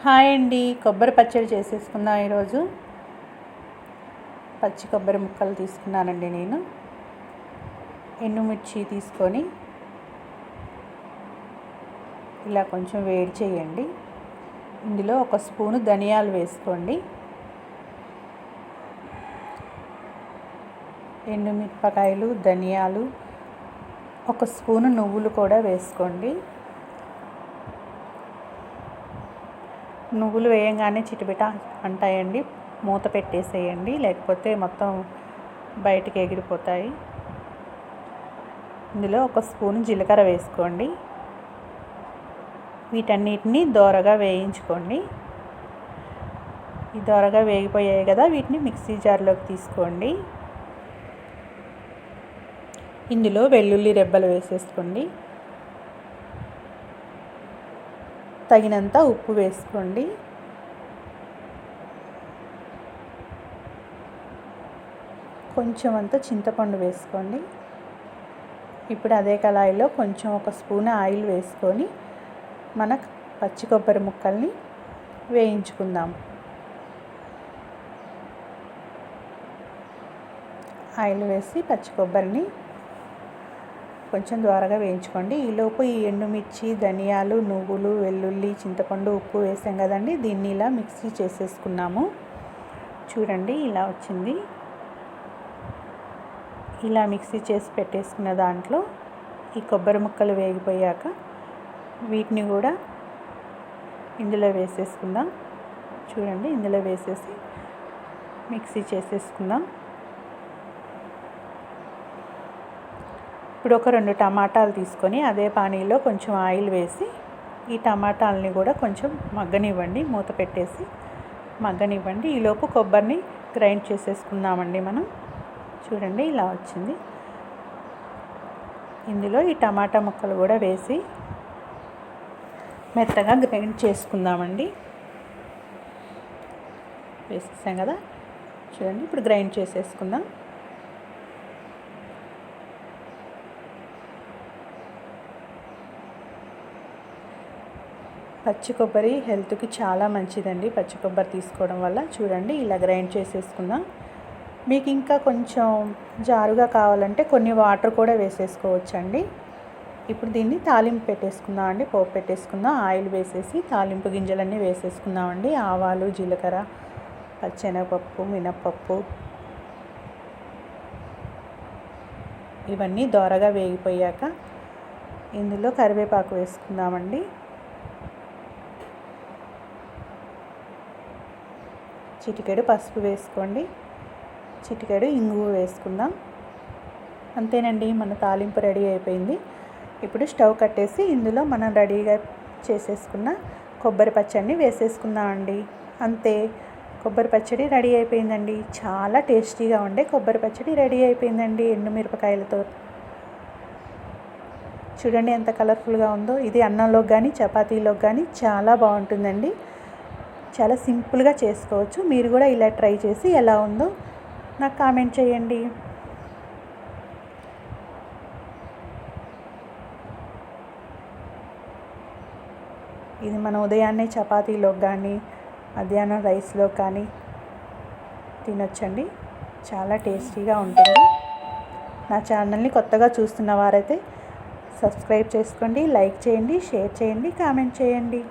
Hi అండి, కొబ్బరి పచ్చడి చేసేసుకుందాం. ఈరోజు పచ్చి కొబ్బరి ముక్కలు తీసుకున్నానండి. నేను ఎండుమిర్చి తీసుకొని ఇలా కొంచెం వేడి చేయండి. ఇందులో ఒక స్పూను ధనియాలు వేసుకోండి. ఎండుమిరపకాయలు, ధనియాలు, ఒక స్పూను నువ్వులు కూడా వేసుకోండి. నువ్వులు వేయంగానే చిటిపిట అంటాయండి, మూత పెట్టేసేయండి, లేకపోతే మొత్తం బయటికి ఎగిరిపోతాయి. ఇందులో ఒక స్పూను జీలకర్ర వేసుకోండి. వీటన్నిటిని దోరగా వేయించుకోండి. ఈ దోరగా వేగిపోయాయి కదా, వీటిని మిక్సీ జార్లోకి తీసుకోండి. ఇందులో వెల్లుల్లి రెబ్బలు వేసేసుకోండి. తగినంత ఉప్పు వేసుకోండి. కొంచెం అంత చింతపండు వేసుకోండి. ఇప్పుడు అదే కళాయిలో కొంచెం ఒక స్పూన్ ఆయిల్ వేసుకొని మన పచ్చి కొబ్బరి ముక్కల్ని వేయించుకుందాం. ఆయిల్ వేసి పచ్చి కొబ్బరిని కొంచెం ద్వారగా వేయించుకోండి. ఈలోపు ఈ ఎండుమిర్చి, ధనియాలు, నువ్వులు, వెల్లుల్లి, చింతపండు, ఉప్పు వేసాం కదండి, దీన్ని ఇలా మిక్సీ చేసేసుకున్నాము. చూడండి, ఇలా వచ్చింది. ఇలా మిక్సీ చేసి పెట్టేసుకున్న దాంట్లో ఈ కొబ్బరి ముక్కలు వేగిపోయాక వీటిని కూడా ఇందులో వేసేసుకుందాం. చూడండి, ఇందులో వేసేసి మిక్సీ చేసేసుకుందాం. ఇప్పుడు ఒక 2 టమాటాలు తీసుకొని అదే పానీలో కొంచెం ఆయిల్ వేసి ఈ టమాటాలని కూడా కొంచెం మగ్గనివ్వండి. మూత పెట్టేసి మగ్గనివ్వండి. ఈలోపు కొబ్బరిని గ్రైండ్ చేసేసుకుందామండి మనం. చూడండి, ఇలా వచ్చింది. ఇందులో ఈ టమాటా ముక్కలు కూడా వేసి మెత్తగా గ్రైండ్ చేసుకుందామండి. వేసేసాం కదా, చూడండి, ఇప్పుడు గ్రైండ్ చేసేసుకుందాం. పచ్చి కొబ్బరి హెల్త్కి చాలా మంచిదండి. పచ్చి కొబ్బరి తీసుకోవడం వల్ల. చూడండి, ఇలా గ్రైండ్ చేసేసుకుందాం. మీకు ఇంకా కొంచెం జారుగా కావాలంటే కొన్ని వాటర్ కూడా వేసేసుకోవచ్చండి. ఇప్పుడు దీన్ని తాలింపు పెట్టేసుకుందాం అండి. పోపు పెట్టేసుకుందాం. ఆయిల్ వేసేసి తాలింపు గింజలన్నీ వేసేసుకుందామండి. ఆవాలు, జీలకర్ర, పచ్చెనగపప్పు, మినప్పప్పు ఇవన్నీ దోరగా వేగిపోయాక ఇందులో కరివేపాకు వేసుకుందామండి. చిటికెడు పసుపు వేసుకోండి. చిటికెడు ఇంగువ వేసుకుందాం. అంతేనండి, మన తాలింపు రెడీ అయిపోయింది. ఇప్పుడు స్టవ్ కట్టేసి ఇందులో మనం రెడీగా చేసేసుకున్న కొబ్బరి పచ్చడిని వేసేసుకుందామండి. అంతే, కొబ్బరి పచ్చడి రెడీ అయిపోయిందండి. చాలా టేస్టీగా ఉండే కొబ్బరి పచ్చడి రెడీ అయిపోయిందండి ఎండుమిరపకాయలతో. చూడండి ఎంత కలర్ఫుల్గా ఉందో. ఇది అన్నంలోకి కానీ చపాతీలోకి కానీ చాలా బాగుంటుందండి. చాలా సింపుల్గా చేసుకోవచ్చు. మీరు కూడా ఇలా ట్రై చేసి ఎలా ఉందో నాకు కామెంట్ చేయండి. ఇది మనం ఉదయాన్నే చపాతీలోకి కానీ మధ్యాహ్నం రైస్లో కానీ తినొచ్చండి. చాలా టేస్టీగా ఉంటుంది. నా ఛానల్ని కొత్తగా చూస్తున్న వారైతే సబ్స్క్రైబ్ చేసుకోండి, లైక్ చేయండి, షేర్ చేయండి, కామెంట్ చేయండి.